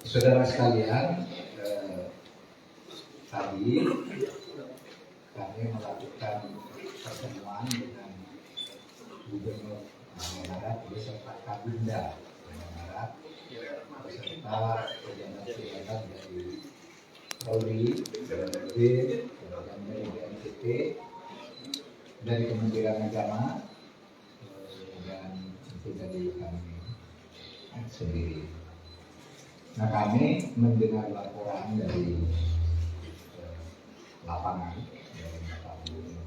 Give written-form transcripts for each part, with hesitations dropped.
Saudara sekalian, tadi kami melakukan pertemuan dengan Gubernur Jawa Barat beserta Kabinda Jawa Barat beserta pejabat-pejabat dari Polri, BNPB, dari BNPB, dari Kementerian Agama, dan tentu dari kami sendiri. Nah, kami mendengar laporan dari lapangan dari Gubernur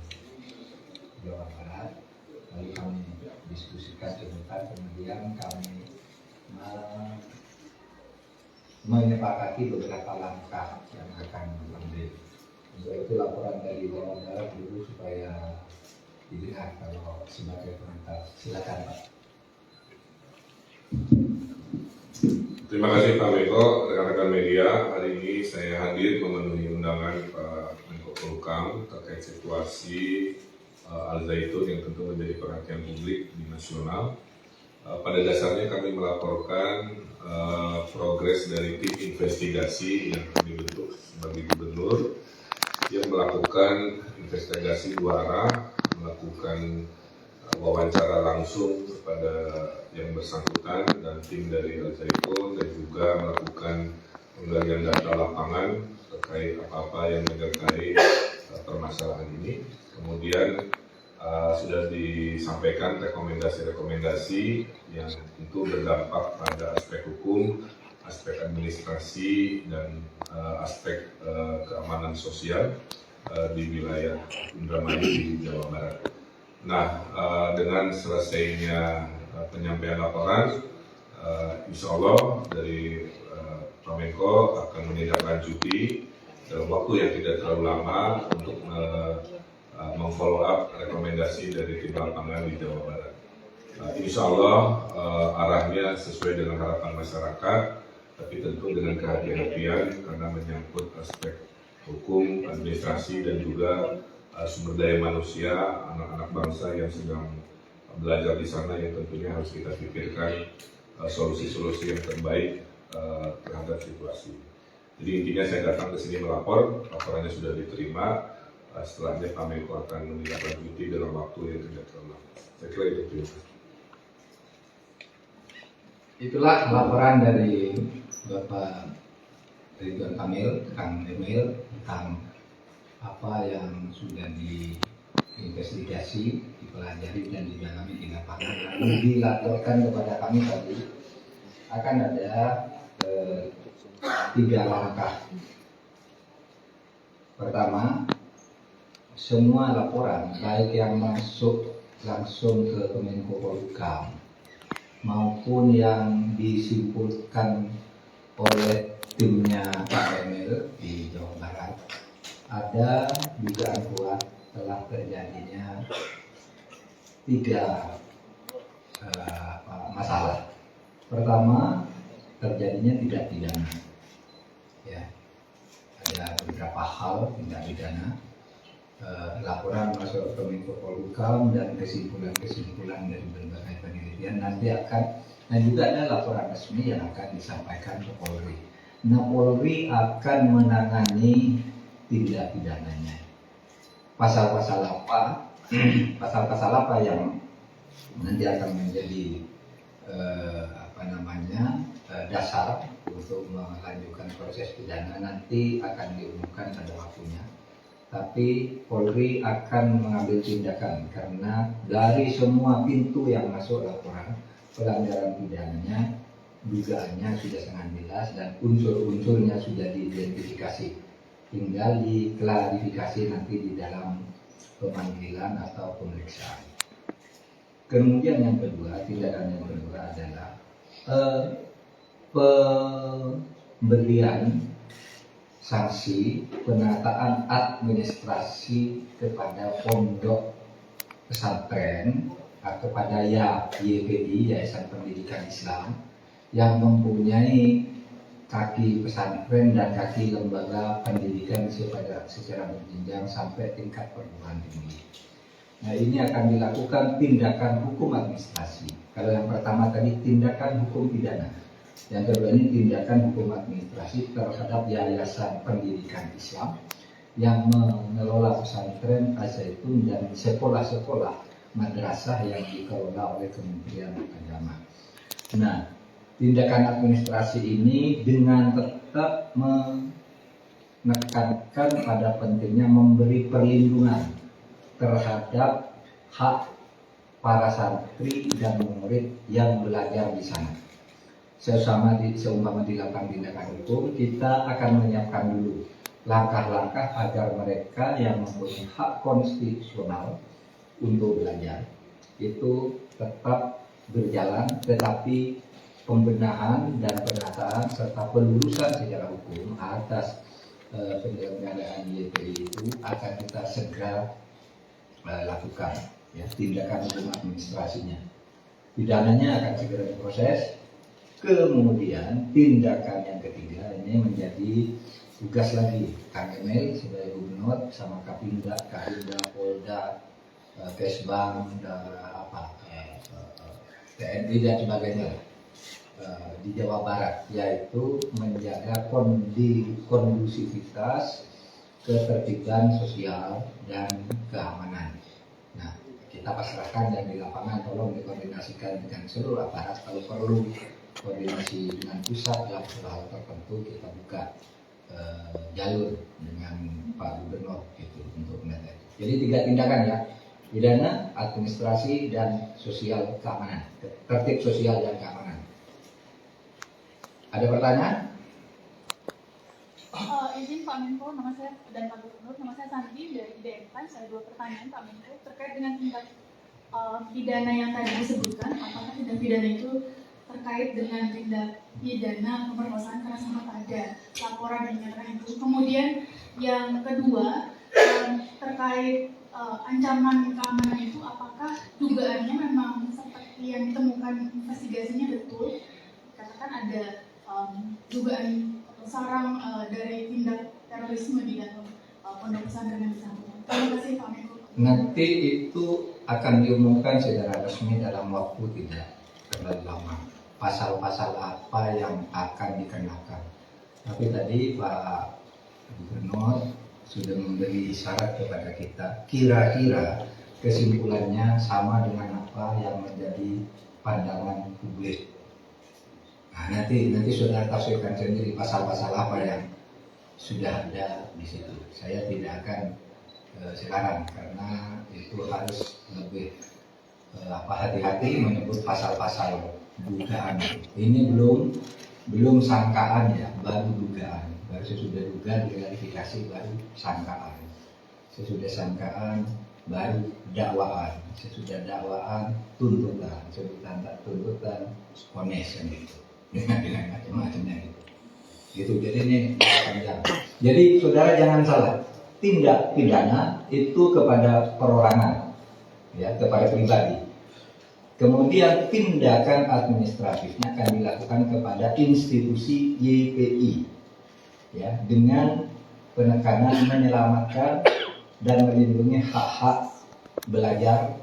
Jawa Barat, lalu kami diskusikan sebentar, kemudian kami menyepakati beberapa langkah yang akan diambil. Untuk itu laporan dari Jawa Barat dulu supaya dilihat kalau sebagai pengantar. Silakan Pak. Terima kasih Pak Menko, rekan-rekan media. Hari ini saya hadir memenuhi undangan Pak Menko Polhukam terkait situasi Al-Zaitun yang tentu menjadi perhatian publik di nasional. Pada dasarnya kami melaporkan progres dari tim investigasi yang dibentuk sebagai gubernur yang melakukan investigasi dua arah, melakukan wawancara langsung kepada yang bersangkutan dan tim dari Al-Zaitun, dan juga melakukan penggalian data lapangan terkait apa-apa yang menyertai permasalahan ini. Kemudian sudah disampaikan rekomendasi-rekomendasi yang tentu berdampak pada aspek hukum, aspek administrasi, dan aspek keamanan sosial di wilayah Indramayu di Jawa Barat. Nah, dengan selesainya penyampaian laporan, insya Allah dari Pak Menko akan menindaklanjuti dalam waktu yang tidak terlalu lama untuk memfollow up rekomendasi dari tim lapangan di Jawa Barat. Insya Allah arahnya sesuai dengan harapan masyarakat, tapi tentu dengan kehati-hatian karena menyangkut aspek hukum, administrasi, dan juga sumber daya manusia, anak-anak bangsa yang sedang belajar di sana, yang tentunya harus kita pikirkan solusi-solusi yang terbaik terhadap situasi. Jadi intinya saya datang ke sini melapor, laporannya sudah diterima, setelahnya Pak Menko akan menindaklanjuti dalam waktu yang tidak terlalu lama. Saya kira itu. Itulah laporan dari Bapak Ridwan Kamil, Kang Emil, tentang apa yang sudah diinvestigasi, dipelajari dan didalami di lapangan. Lalu dilaporkan kepada kami tadi akan ada 3 langkah. Pertama, semua laporan baik yang masuk langsung ke Kemenko Polhukam maupun yang disimpulkan oleh timnya Pak Emil di Jawa Barat, ada dugaan kuat telah terjadinya 3 masalah. Pertama, terjadinya tidak pidana. Ya, ada beberapa hal tindak pidana. Laporan masuk ke Kemenko Polhukam dan kesimpulan-kesimpulan dari berbagai penelitian nanti akan, dan juga ada laporan resmi yang akan disampaikan ke Polri. Nah, Polri akan menangani tindak pidananya. Pasal-pasal apa? Pasal-pasal apa yang nanti akan menjadi dasar untuk melanjutkan proses pidana nanti akan diumumkan pada waktunya. Tapi Polri akan mengambil tindakan karena dari semua pintu yang masuk laporan pelanggaran pidananya, dugaannya sudah sangat jelas dan unsur-unsurnya sudah diidentifikasi. Tinggal diklarifikasi nanti di dalam pemanggilan atau pemeriksaan. Kemudian yang kedua, tindakan yang kedua adalah pemberian sanksi penataan administrasi kepada pondok pesantren atau kepada YPI, Yayasan Pendidikan Islam, yang mempunyai kaki pesantren dan kaki lembaga pendidikan secara berjenjang sampai tingkat perguruan tinggi. Nah, ini akan dilakukan tindakan hukum administrasi. Kalau yang pertama tadi tindakan hukum pidana, yang kedua ini tindakan hukum administrasi terhadap yayasan pendidikan Islam yang mengelola pesantren Al-Zaitun dan sekolah-sekolah madrasah yang dikelola oleh Kementerian Agama. Nah, tindakan administrasi ini dengan tetap menekankan pada pentingnya memberi perlindungan terhadap hak para santri dan murid yang belajar di sana. Seumpama dilakukan tindakan hukum, kita akan menyiapkan dulu langkah-langkah agar mereka yang mempunyai hak konstitusional untuk belajar itu tetap berjalan, tetapi pembenahan dan penataan serta pelurusan secara hukum atas penyelenggaraan YPI itu akan kita segera lakukan, ya, tindakan hukum administrasinya. Pidananya akan segera diproses. Kemudian tindakan yang ketiga ini menjadi tugas lagi Kang Emil sebagai gubernur sama Kapinda, Polda, Kesbang, TNI dan sebagainya di Jawa Barat, yaitu menjaga kondusivitas, ketertiban sosial dan keamanan. Nah, kita pasrahkan yang di lapangan, tolong dikoordinasikan dengan seluruh aparat. Kalau perlu koordinasi dengan pusat dalam hal tertentu, kita buka jalur dengan Pak Gubernur itu untuk menata. Jadi 3 tindakan, ya: pidana, administrasi, dan sosial keamanan, tertib sosial dan keamanan. Ada pertanyaan? Izin Pak Menko, nama saya dan Pak Gubernur, nama saya Santi dari IDMK. Saya 2 pertanyaan Pak Menko terkait dengan tindak pidana yang tadi disebutkan. Apakah tindak pidana itu terkait dengan tindak pidana pemerkosaan karena sempat ada laporan yang menyatakan itu? Kemudian yang kedua, terkait ancaman keamanan itu, apakah dugaannya memang seperti yang ditemukan investigasinya betul? Katakan ada dugaan sarang dari tindak terorisme di dalam pondok pesantren yang bersangkutan. Terima kasih Pak Menko. Nanti itu akan diumumkan secara resmi dalam waktu tidak terlalu lama. Pasal-pasal apa yang akan dikenakan. Tapi tadi Pak Gubernur sudah memberi isyarat kepada kita, kira-kira kesimpulannya sama dengan apa yang menjadi pandangan publik. Nah, nanti saudara tafsirkan sendiri pasal-pasal apa yang sudah ada di situ. Saya tidak akan sekarang karena itu harus lebih hati-hati menyebut pasal-pasal dugaan. Ini belum sangkaan, ya, baru dugaan. Baru sesudah dugaan diklarifikasi, baru sangkaan. Sesudah sangkaan baru dakwaan. Sesudah dakwaan tuntutan. Sesudah tuntutan vonis gitu. Dengan macam-macamnya gitu. Jadi ini panjang. Jadi saudara jangan salah. Tindak pidana itu kepada perorangan, ya, kepada pribadi. Kemudian tindakan administratifnya akan dilakukan kepada institusi YPI, ya, dengan penekanan menyelamatkan dan melindungi hak-hak belajar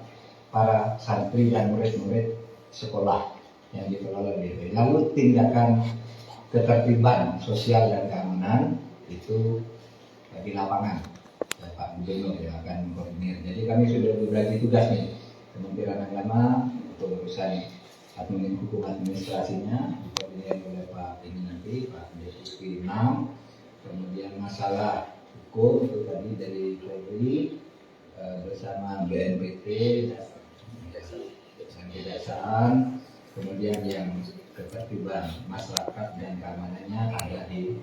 para santri dan murid-murid sekolah yang dikelola YPI. Lalu tindakan ketertiban sosial dan keamanan itu di lapangan, ya, Pak Gubernur yang akan mengkoordinir. Jadi kami sudah berbagi tugas nih, Kementerian Agama untuk urusan hukum administrasinya dikoordinir oleh Pak ini nanti Pak Deputi 6. Kemudian masalah hukum itu tadi dari Polri bersama BNPT dan kejaksaan. Kemudian yang ketertiban masyarakat dan keamanannya ada di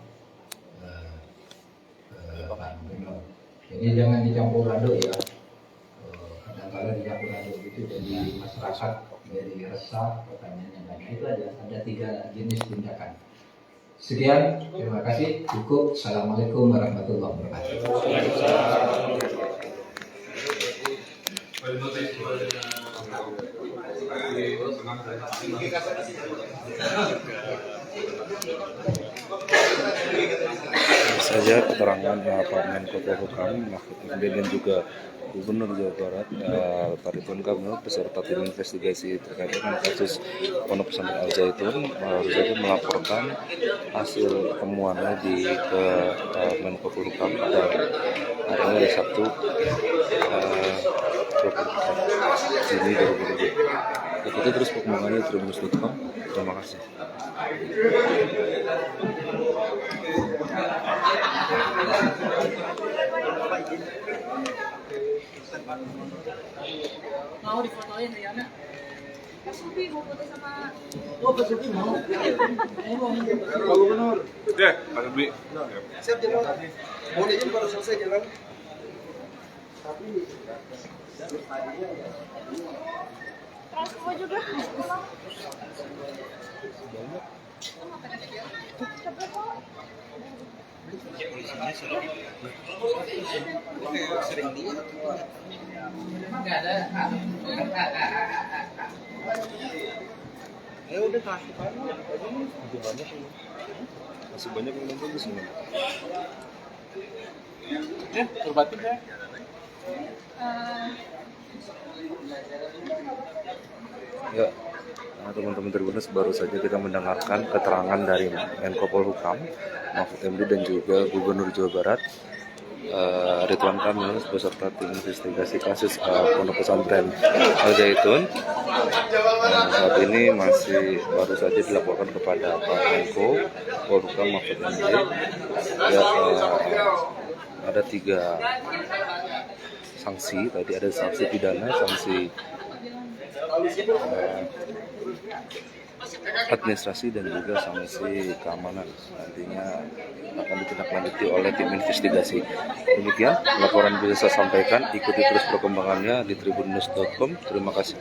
Pak Gubernur. Jadi jangan dicampur aduk, ya. Kadang-kadang dicampur aduk itu jadi masyarakat jadi resah, pertanyaannya banyak. Itu aja, ada 3 jenis tindakan. Sekian, terima kasih. Cukup. Assalamualaikum warahmatullahi wabarakatuh. saja keterangan Pak Menko Polhukam Mahfud MD dan juga Gubernur Jawa Barat Ridwan Kamil beserta tim investigasi terkait dengan kasus Pondok Pesantren Al Zaitun baru saja melaporkan hasil temuannya ke Menko Polhukam pada hari Sabtu 24 Juni 2020. Ikuti terus perkembangannya di tribunnews.com. Terima kasih. Mau difotoin Riana? Mas Sufi mau foto sama Ya, Pak Subli. Siap jalan. Mohon izin baru selesai jalan. Transpo juga. Sering dia. Ya udah kasih kan. Masih banyak yang nonton di sini. Terbatin ya? Ya, teman-teman Tribunnews, baru saja kita mendengarkan keterangan dari Menko Polhukam Mahfud MD dan juga Gubernur Jawa Barat Ridwan Kamil beserta tim investigasi kasus Pondok Pesantren Al Zaitun. Saat ini masih baru saja dilaporkan kepada Pak Menko Polhukam Mahfud MD. Ya, ada 3 sanksi. Tadi ada sanksi pidana, sanksi administrasi dan juga sanksi keamanan. Nantinya akan ditindaklanjuti oleh tim investigasi. Demikian laporan bisa saya sampaikan. Ikuti terus perkembangannya di tribunnews.com. Terima kasih.